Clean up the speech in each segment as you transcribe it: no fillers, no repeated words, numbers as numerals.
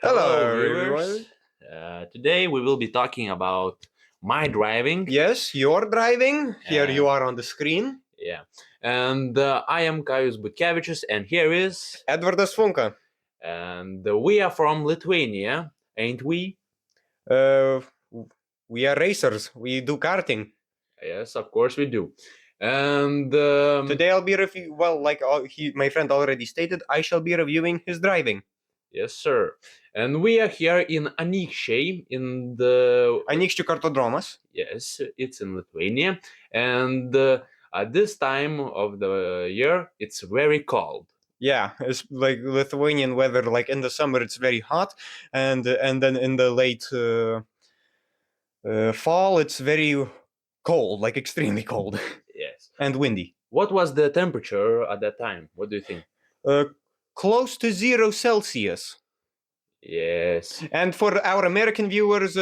Hello, Hello, viewers. everyone. Today we will be talking about my driving. Yes, you're driving. Here you Uh, are on the screen. Yeah, and I am Kajus Butkevičius, and here is, Edvardas Funka. and we are from Lithuania, ain't we? Uh, we are racers. We do karting. Yes, of course we do. And Today I'll be my friend already stated, I shall be reviewing his driving. yes, sir. And we are here in Anykščiai, in the Anykščių Kartodromas. yes, it's in Lithuania, and at this time of the year, it's very cold. Yeah, it's like Lithuanian weather. Like in the summer, it's very hot, and then in the late fall, it's very cold, like extremely cold Yes. and windy. What was the temperature at that time? What do you think? Close to 0 Celsius. Yes. And for our American viewers,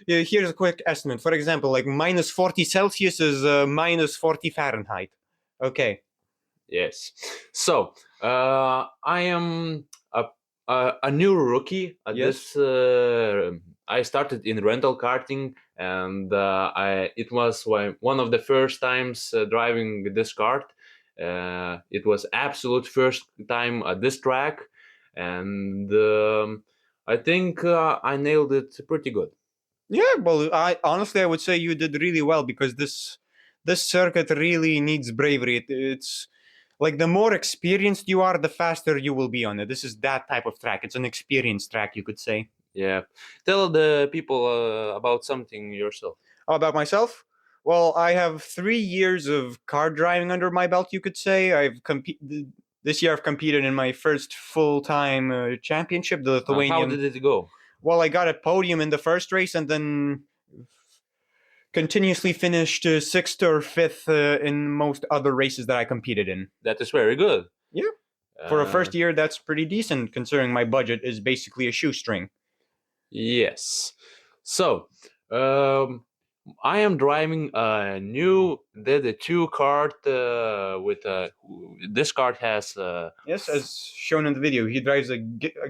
here's a quick estimate. For example, like minus 40 Celsius is minus 40 Fahrenheit. Okay. Yes. So I am a new rookie at Yes. this. I started in rental karting, and it was one of the first times driving this kart. It was absolute first time at this track, and I think I nailed it pretty good. Yeah, well, I would say you did really well because this circuit really needs bravery. It's like the more experienced you are, the faster you will be on it. This is that type of track. It's an experienced track, you could say. Yeah. Tell the people about something yourself. How about myself? Well, I have 3 years of car driving under my belt, you could say. This year I've competed in my first full-time championship, the Lithuanian. How did it go? Well, I got a podium in the first race and then continuously finished sixth or fifth in most other races that I competed in. That is very good. Yeah. For a first year, that's pretty decent considering my budget is basically a shoestring. Yes. So, I am driving a new DD2 kart with this kart has Yes, as shown in the video, he drives a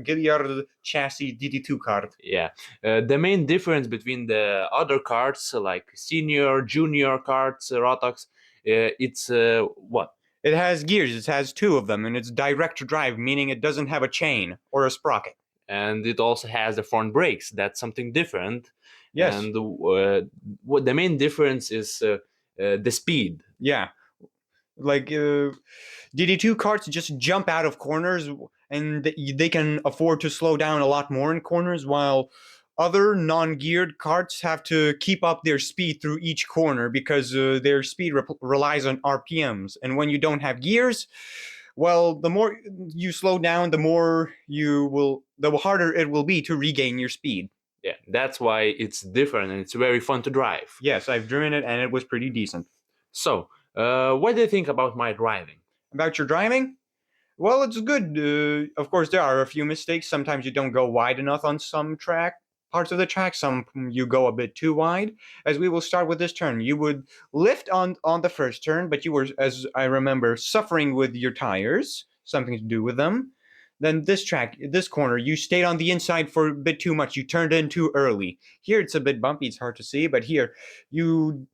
Gilliard chassis DD2 kart. yeah. The main difference between the other karts like senior, junior karts, Rotox, it's what? It has gears. It has two of them, and it's direct drive, meaning it doesn't have a chain or a sprocket. And it also has the front brakes. That's something different. Yes. And what the main difference is the speed. Yeah. Like DD2 karts just jump out of corners, and they can afford to slow down a lot more in corners, while other non-geared karts have to keep up their speed through each corner because their speed relies on RPMs. And when you don't have gears, well, the more you slow down, the harder it will be to regain your speed. Yeah, that's why it's different and it's very fun to drive. Yes, I've driven it and it was pretty decent. So, what do you think about my driving? About your driving? Well, it's good. Of course, there are a few mistakes. Sometimes you don't go wide enough on some parts of the track. Some you go a bit too wide. As we will start with this turn, you would lift on the first turn, but you were, as I remember, suffering with your tires, something to do with them. Then this corner, you stayed on the inside for a bit too much. You turned in too early. Here it's a bit bumpy. It's hard to see, but here you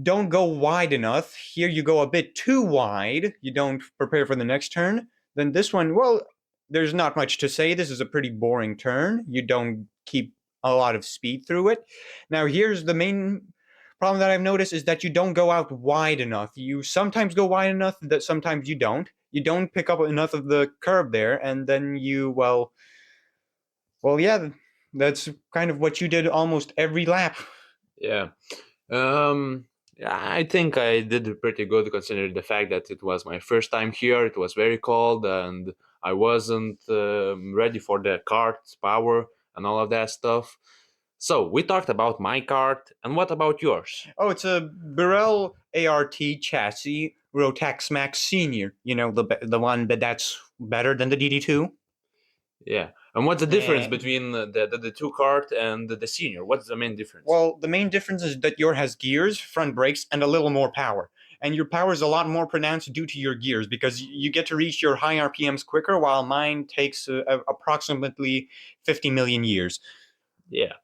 don't go wide enough. Here you go a bit too wide. You don't prepare for the next turn. Then this one, well, there's not much to say. This is a pretty boring turn. You don't keep a lot of speed through it. Now, here's the main problem that I've noticed is that you don't go out wide enough. You sometimes go wide enough that sometimes you don't. You don't pick up enough of the curb there, and then yeah, that's kind of what you did almost every lap. Yeah. I think I did pretty good considering the fact that it was my first time here. It was very cold and I wasn't ready for the kart's power and all of that stuff. So we talked about my kart, and what about yours? Oh, it's a Burrell ART chassis, Rotax Max Senior. You know, the one that's better than the DD2. Yeah. And what's the difference between the two kart and the senior? What's the main difference? Well, the main difference is that yours has gears, front brakes, and a little more power. and your power is a lot more pronounced due to your gears because you get to reach your high RPMs quicker, while mine takes approximately 50 million years. Yeah.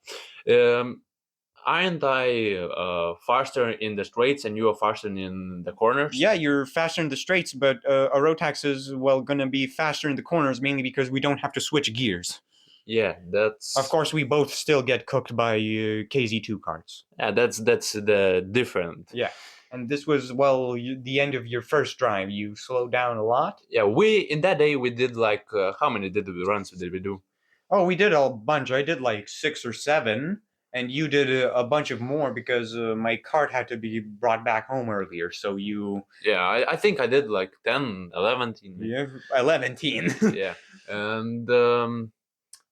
Aren't I faster in the straights and you are faster in the corners? Yeah, you're faster in the straights, but a Rotax is, well, going to be faster in the corners mainly because we don't have to switch gears. Yeah, that's. Of course, we both still get cooked by KZ2 carts. Yeah, that's the different. Yeah, and this was, well, the end of your first drive. You slowed down a lot. Yeah, we in that day we did like how many runs did we do? Oh, we did a bunch. I did like 6 or 7, and you did a bunch of more because my cart had to be brought back home earlier. So you, Yeah, I think I did like 10, 11. yeah, 11. Yeah, and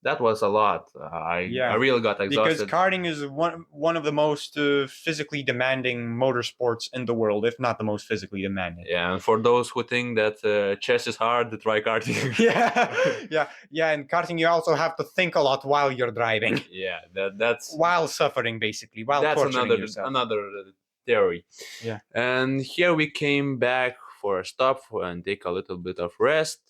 that was a lot. I really got Because exhausted. karting is one of the most physically demanding motorsports in the world, if not the most physically demanding. Yeah, and for those who think that chess is hard, try karting. yeah. And karting, you also have to think a lot while you're driving, Yeah, that's while suffering, basically, while that's torturing yourself. another theory. Yeah. And here we came back for a stop and take a little bit of rest.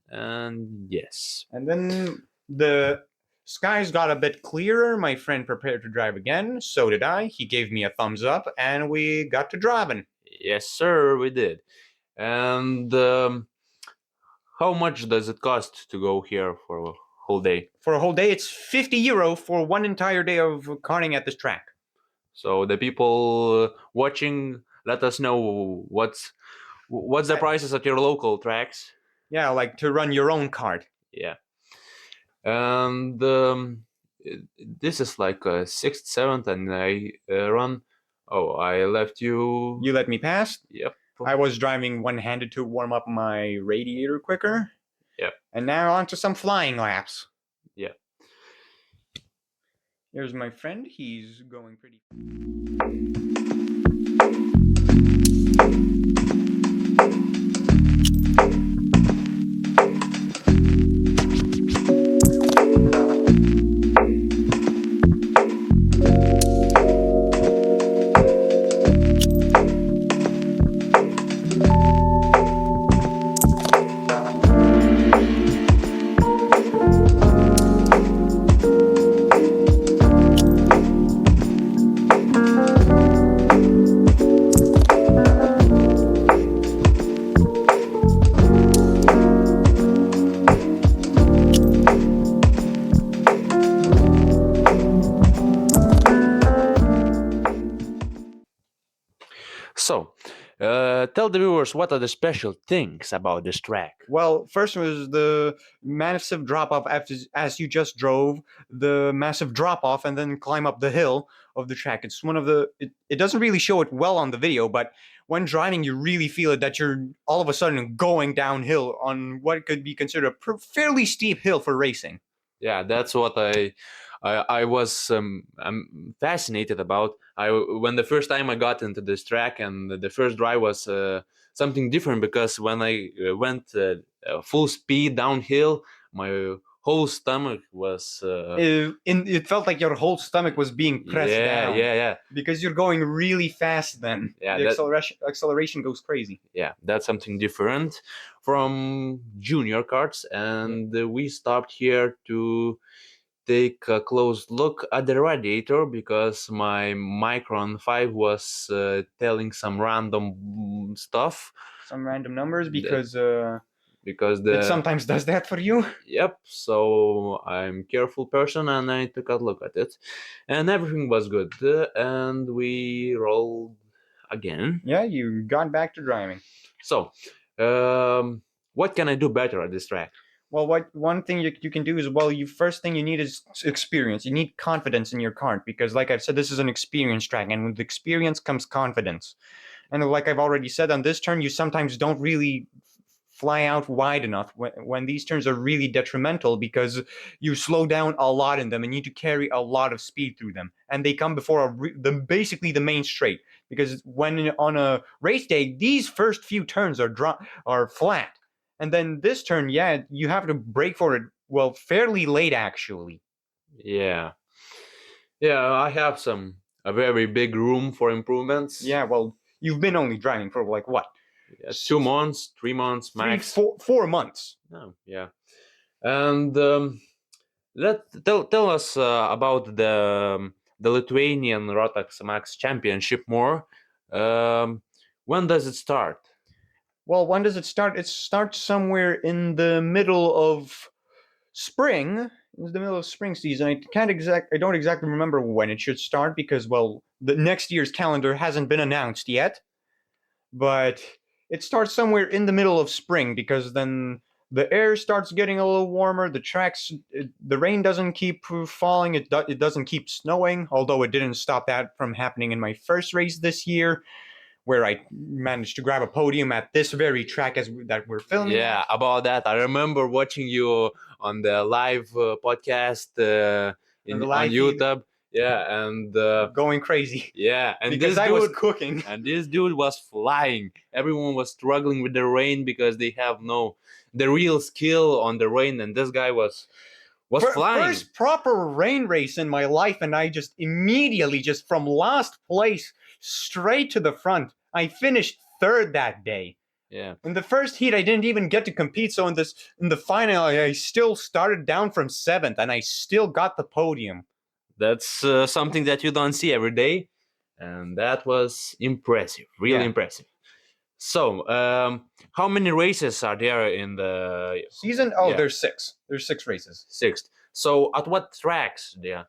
And yes. And then the skies got a bit clearer. My friend prepared to drive again. So did I. He gave me a thumbs up, and we got to driving. Yes, sir, we did. And how much does it cost to go here for a whole day? For a whole day, it's €50 for one entire day of karting at this track. So the people watching, let us know what's the prices at your local tracks. Yeah, like to run your own kart. Yeah. And this is like a 6th, 7th, and I run. Oh, I left you. You let me pass? Yep. I was driving one-handed to warm up my radiator quicker. Yep. And now on to some flying laps. Yeah. Here's my friend. He's going pretty... So, tell the viewers what are the special things about this track. Well, first was the massive drop-off as you just drove, the massive drop-off and then climb up the hill of the track. It's one of the... It doesn't really show it well on the video, but when driving, you really feel it that you're all of a sudden going downhill on what could be considered a fairly steep hill for racing. Yeah, that's what I was I'm fascinated about. When the first time I got into this track and the first drive was something different, because when I went full speed downhill, my whole stomach was It felt like your whole stomach was being pressed down. Yeah. Because you're going really fast then. Yeah, the acceleration goes crazy. Yeah, that's something different from junior karts, and we stopped here to take a close look at the radiator because my Micron 5 was telling some random stuff. Some random numbers because it sometimes does that for you. Yep, so I'm a careful person and I took a look at it and everything was good, and we rolled again. Yeah, you got back to driving. So, what can I do better at this track? Well, one thing you can do is, well, first thing you need is experience. You need confidence in your kart because, like I've said, this is an experience track, and with experience comes confidence. And like I've already said, on this turn, you sometimes don't really fly out wide enough when these turns are really detrimental because you slow down a lot in them and need to carry a lot of speed through them. And they come before basically the main straight, because when on a race day, these first few turns are flat. And then this turn, yeah, you have to brake for it, well, fairly late, actually. Yeah, I have a very big room for improvements. Yeah, well, you've been only driving for like what? 2 months, 3 months max. 4 months. Oh, yeah. And tell us about the Lithuanian Rotax Max Championship more. When does it start? Well, when does it start? It starts somewhere in the middle of spring. It's the middle of spring season. I don't exactly remember when it should start because, well, the next year's calendar hasn't been announced yet. But it starts somewhere in the middle of spring because then the air starts getting a little warmer. The rain doesn't keep falling. It doesn't keep snowing, although it didn't stop that from happening in my first race this year, where I managed to grab a podium at this very track that we're filming. Yeah, about that, I remember watching you on the live podcast On the on live feed. YouTube. Yeah, and Going crazy. yeah, and because this I dude was cooking. and this dude was flying. Everyone was struggling with the rain because they have the real skill on the rain, and this guy was flying. First proper rain race in my life, and I just immediately, just from last place straight to the front. I finished third that day. Yeah. In the first heat, I didn't even get to compete. So in the final, I still started down from 7th, and I still got the podium. That's something that you don't see every day, and that was impressive, really impressive. So, how many races are there in the season? Oh, there's 6. There's 6 races. 6. So, at what tracks there?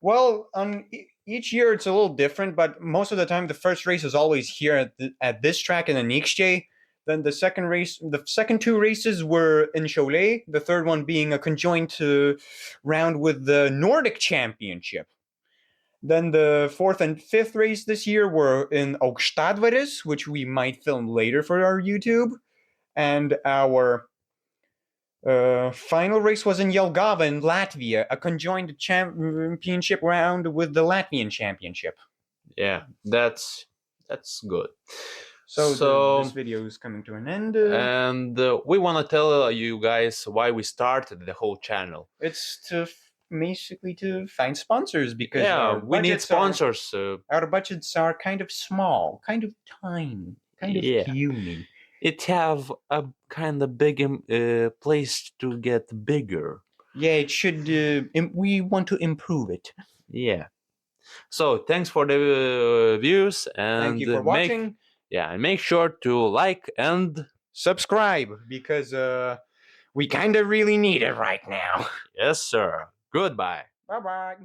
Well, on each year it's a little different, but most of the time the first race is always here at this track in Anykščiai. Then the second 2 races were in Šiauliai, the third one being a conjoined round with the Nordic Championship. Then the 4th and 5th race this year were in Aukštadvaris, which we might film later for our YouTube. And our final race was in Jelgava in Latvia, a conjoined championship round with the Latvian Championship. Yeah, that's good. So this video is coming to an end. And we want to tell you guys why we started the whole channel. It's basically to find sponsors because we need sponsors. Our budgets are kind of small, kind of tiny, kind of puny. It have a kind of big place to get bigger. Yeah, it should. We want to improve it. Yeah. So thanks for the views and thank you for watching. And make sure to like and subscribe because we kind of really need it right now. Yes, sir. Goodbye. Bye-bye.